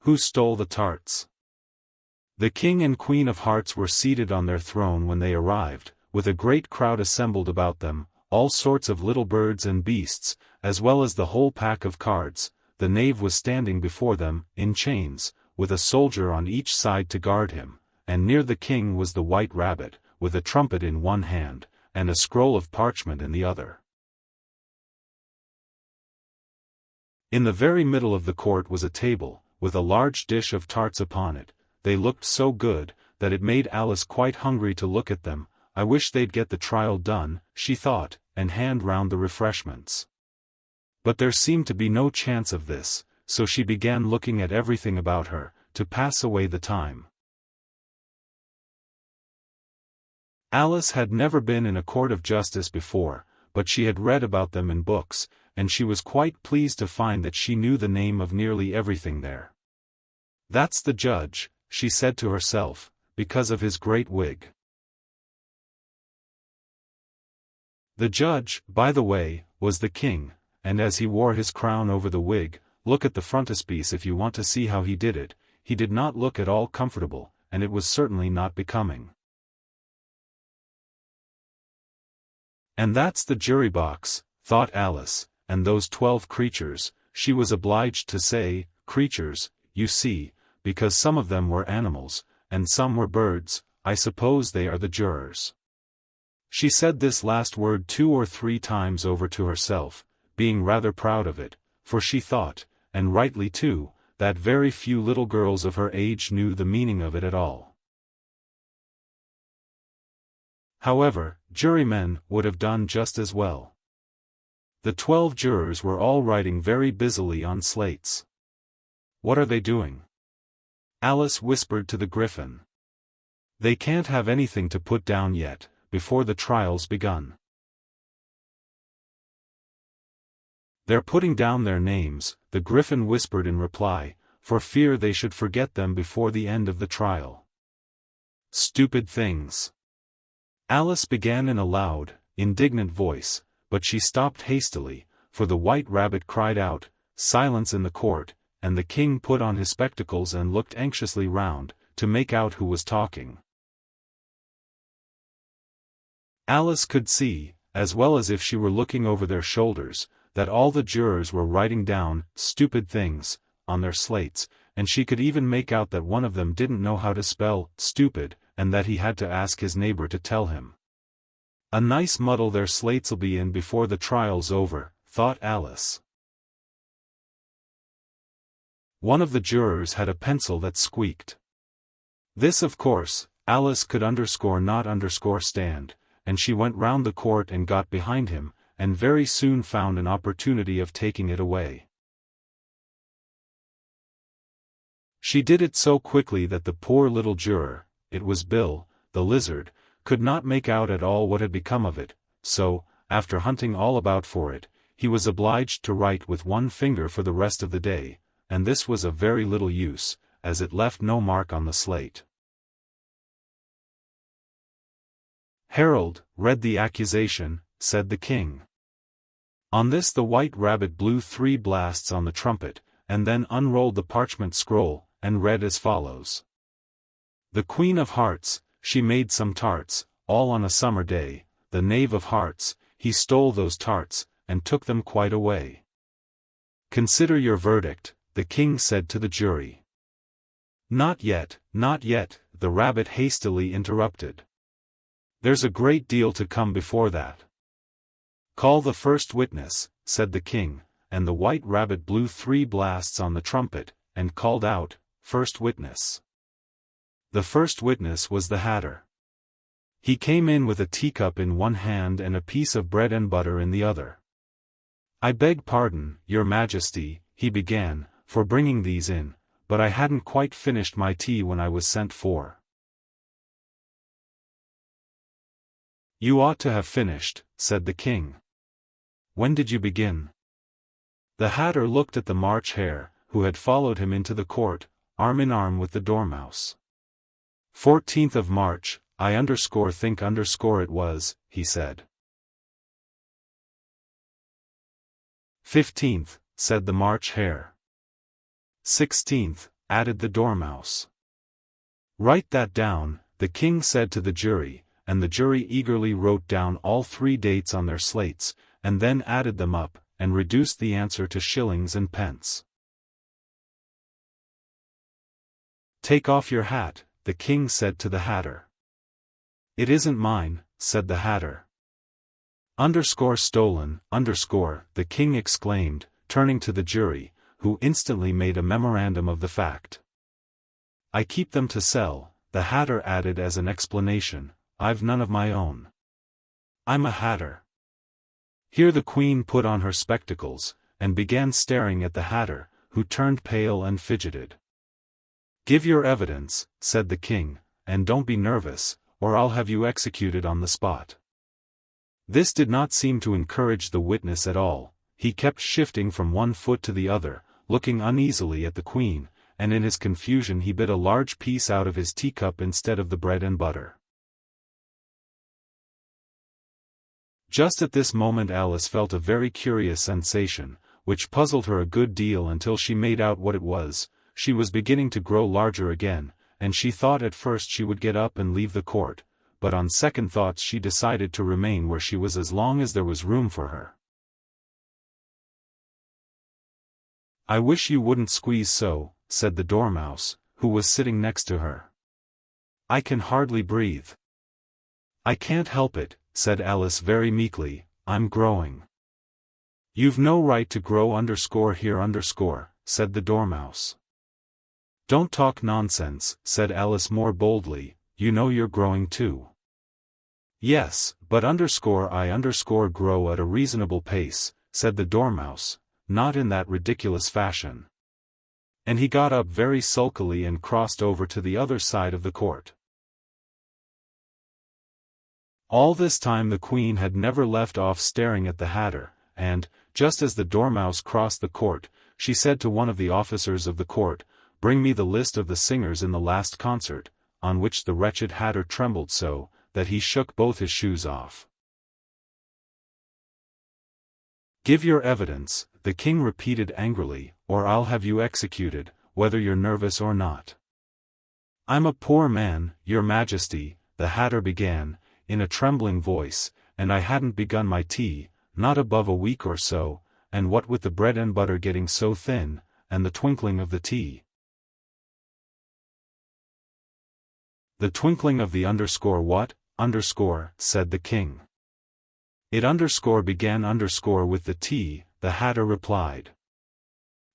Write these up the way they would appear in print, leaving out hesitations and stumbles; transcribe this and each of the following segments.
Who stole the tarts? The king and queen of hearts were seated on their throne when they arrived, with a great crowd assembled about them, all sorts of little birds and beasts, as well as the whole pack of cards. The knave was standing before them, in chains, with a soldier on each side to guard him, and near the king was the white rabbit, with a trumpet in one hand, and a scroll of parchment in the other. In the very middle of the court was a table, with a large dish of tarts upon it. They looked so good, that it made Alice quite hungry to look at them. I wish they'd get the trial done, she thought, and hand round the refreshments. But there seemed to be no chance of this, so she began looking at everything about her, to pass away the time. Alice had never been in a court of justice before, but she had read about them in books, and she was quite pleased to find that she knew the name of nearly everything there. "That's the judge," she said to herself, because of his great wig. The judge, by the way, was the king, and as he wore his crown over the wig, look at the frontispiece if you want to see how he did it, he did not look at all comfortable, and it was certainly not becoming. "And that's the jury box," thought Alice, "and those 12 creatures," she was obliged to say, creatures, you see, because some of them were animals, and some were birds. "I suppose they are the jurors." She said this last word 2 or 3 times over to herself, being rather proud of it, for she thought, and rightly too, that very few little girls of her age knew the meaning of it at all. However, jurymen would have done just as well. The 12 jurors were all writing very busily on slates. "What are they doing?" Alice whispered to the Griffin. "They can't have anything to put down yet, before the trial's begun." "They're putting down their names," the Griffin whispered in reply, for fear they should forget them before the end of the trial. "Stupid things!" Alice began in a loud, indignant voice, but she stopped hastily, for the white rabbit cried out, "Silence in the court," and the king put on his spectacles and looked anxiously round, to make out who was talking. Alice could see, as well as if she were looking over their shoulders, that all the jurors were writing down "stupid things" on their slates, and she could even make out that one of them didn't know how to spell "stupid," and that he had to ask his neighbor to tell him. "A nice muddle their slates'll be in before the trial's over," thought Alice. One of the jurors had a pencil that squeaked. This, of course, Alice could not stand, and she went round the court and got behind him, and very soon found an opportunity of taking it away. She did it so quickly that the poor little juror, it was Bill, the lizard, could not make out at all what had become of it, so, after hunting all about for it, he was obliged to write with one finger for the rest of the day, and this was of very little use, as it left no mark on the slate. "Harold, read the accusation," said the king. On this the white rabbit blew 3 blasts on the trumpet, and then unrolled the parchment scroll, and read as follows. "The Queen of Hearts, she made some tarts, all on a summer day. The Knave of Hearts, he stole those tarts, and took them quite away. Consider your verdict," the king said to the jury. "Not yet, not yet," the rabbit hastily interrupted. "There's a great deal to come before that." "Call the first witness," said the king, and the white rabbit blew 3 blasts on the trumpet, and called out, "First witness." The first witness was the Hatter. He came in with a teacup in one hand and a piece of bread and butter in the other. "I beg pardon, your Majesty," he began, "for bringing these in, but I hadn't quite finished my tea when I was sent for." "You ought to have finished," said the king. "When did you begin?" The Hatter looked at the March Hare, who had followed him into the court, arm in arm with the Dormouse. 14th of March, think it was, he said. 15th, said the March Hare. 16th, added the Dormouse. "Write that down," the king said to the jury, and the jury eagerly wrote down all 3 dates on their slates, and then added them up, and reduced the answer to shillings and pence. "Take off your hat," the king said to the Hatter. "It isn't mine," said the Hatter. "Stolen, the king exclaimed, turning to the jury, who instantly made a memorandum of the fact. "I keep them to sell," the Hatter added as an explanation, "I've none of my own. I'm a Hatter." Here the Queen put on her spectacles, and began staring at the Hatter, who turned pale and fidgeted. "Give your evidence," said the king, "and don't be nervous, or I'll have you executed on the spot." This did not seem to encourage the witness at all. He kept shifting from one foot to the other, looking uneasily at the Queen, and in his confusion he bit a large piece out of his teacup instead of the bread and butter. Just at this moment Alice felt a very curious sensation, which puzzled her a good deal until she made out what it was. She was beginning to grow larger again, and she thought at first she would get up and leave the court, but on second thoughts she decided to remain where she was as long as there was room for her. "I wish you wouldn't squeeze so," said the Dormouse, who was sitting next to her. "I can hardly breathe." "I can't help it," said Alice very meekly, "I'm growing." "You've no right to grow here, said the Dormouse. "Don't talk nonsense," said Alice more boldly, "you know you're growing too." "Yes, but I grow at a reasonable pace," said the Dormouse, "not in that ridiculous fashion." And he got up very sulkily and crossed over to the other side of the court. All this time the Queen had never left off staring at the Hatter, and, just as the Dormouse crossed the court, she said to one of the officers of the court, "Bring me the list of the singers in the last concert," on which the wretched Hatter trembled so, that he shook both his shoes off. "Give your evidence," the king repeated angrily, "or I'll have you executed, whether you're nervous or not." "I'm a poor man, your majesty," the Hatter began, in a trembling voice, "and I hadn't begun my tea, not above a week or so, and what with the bread and butter getting so thin, and the twinkling of the tea." "The twinkling of the what, said the king. "It began with the tea," the Hatter replied.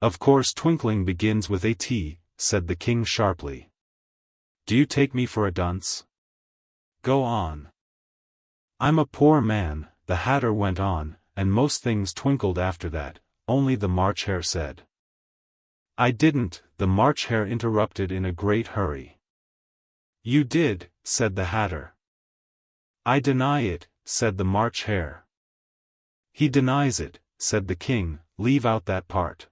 "Of course twinkling begins with a T," said the king sharply. "Do you take me for a dunce? Go on." "I'm a poor man," the Hatter went on, "and most things twinkled after that, only the March Hare said." "I didn't," the March Hare interrupted in a great hurry. "You did," said the Hatter. "I deny it," said the March Hare. "He denies it," said the king, "leave out that part."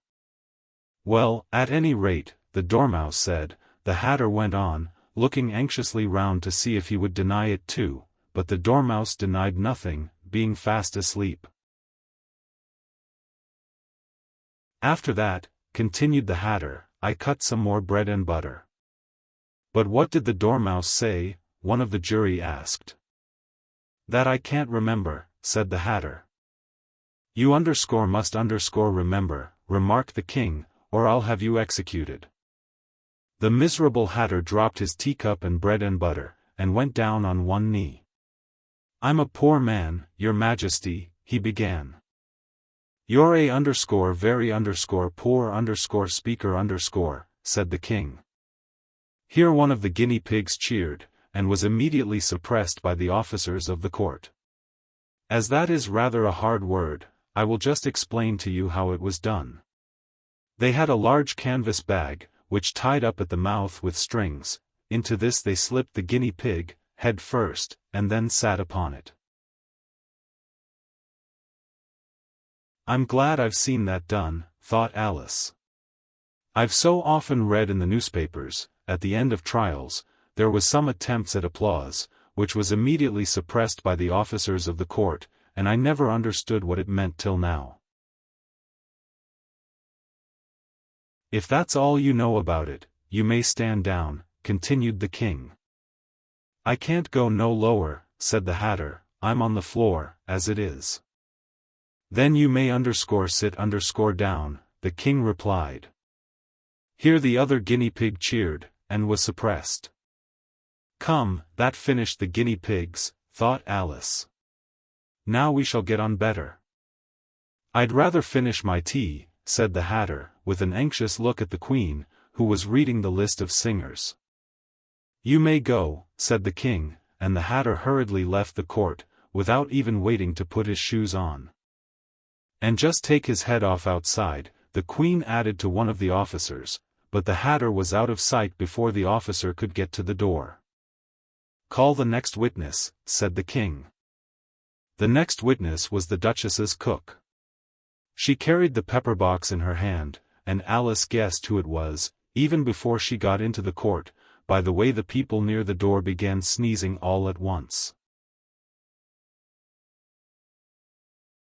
"Well, at any rate," the Dormouse said, the Hatter went on, looking anxiously round to see if he would deny it too, but the Dormouse denied nothing, being fast asleep. "After that," continued the Hatter, "I cut some more bread and butter." "But what did the Dormouse say?" one of the jury asked. "That I can't remember," said the Hatter. "You must remember," remarked the king, "or I'll have you executed." The miserable Hatter dropped his teacup and bread and butter, and went down on one knee. "I'm a poor man, your majesty," he began. "You're a very poor speaker said the king. Here one of the guinea pigs cheered, and was immediately suppressed by the officers of the court. As that is rather a hard word, I will just explain to you how it was done. They had a large canvas bag, which tied up at the mouth with strings. Into this they slipped the guinea pig, head first, and then sat upon it. "I'm glad I've seen that done," thought Alice. "I've so often read in the newspapers, at the end of trials, there was some attempts at applause, which was immediately suppressed by the officers of the court, and I never understood what it meant till now. If that's all you know about it, you may stand down, continued the king. I can't go no lower, said the Hatter, I'm on the floor, as it is. Then you may sit down, the king replied. Here the other guinea pig cheered, and was suppressed. Come, that finished the guinea pigs, thought Alice. Now we shall get on better. I'd rather finish my tea, said the Hatter, with an anxious look at the Queen, who was reading the list of singers. You may go, said the king, and the Hatter hurriedly left the court, without even waiting to put his shoes on. And just take his head off outside, the Queen added to one of the officers, but the Hatter was out of sight before the officer could get to the door. Call the next witness, said the king. The next witness was the Duchess's cook. She carried the pepper box in her hand, and Alice guessed who it was, even before she got into the court, by the way the people near the door began sneezing all at once.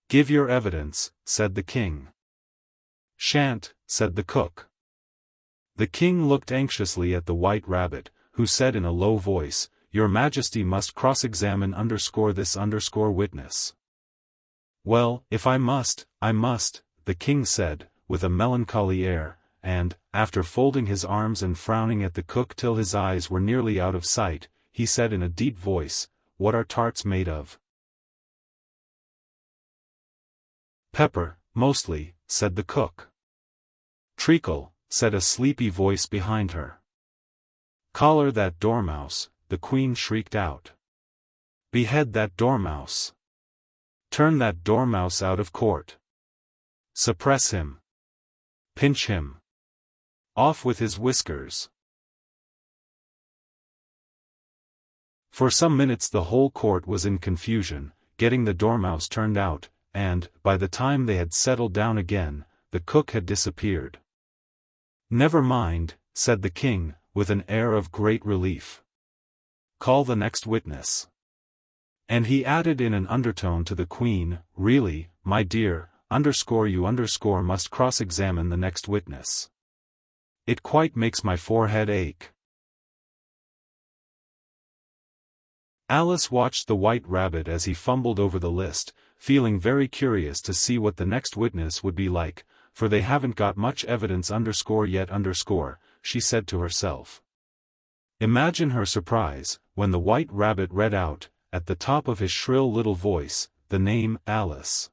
Give your evidence, said the king. Shan't, said the cook. The king looked anxiously at the White Rabbit, who said in a low voice, Your Majesty must cross-examine this witness. Well, if I must, the king said, with a melancholy air, and, after folding his arms and frowning at the cook till his eyes were nearly out of sight, he said in a deep voice, What are tarts made of? Pepper, mostly, said the cook. Treacle, said a sleepy voice behind her. Collar that dormouse, the Queen shrieked out. Behead that dormouse. Turn that dormouse out of court. Suppress him. Pinch him. Off with his whiskers. For some minutes the whole court was in confusion, getting the dormouse turned out, and, by the time they had settled down again, the cook had disappeared. Never mind, said the king, with an air of great relief. Call the next witness. And he added in an undertone to the Queen, Really, my dear, you must cross-examine the next witness. It quite makes my forehead ache. Alice watched the White Rabbit as he fumbled over the list, feeling very curious to see what the next witness would be like, for they haven't got much evidence yet, she said to herself. Imagine her surprise, when the White Rabbit read out, at the top of his shrill little voice, the name Alice.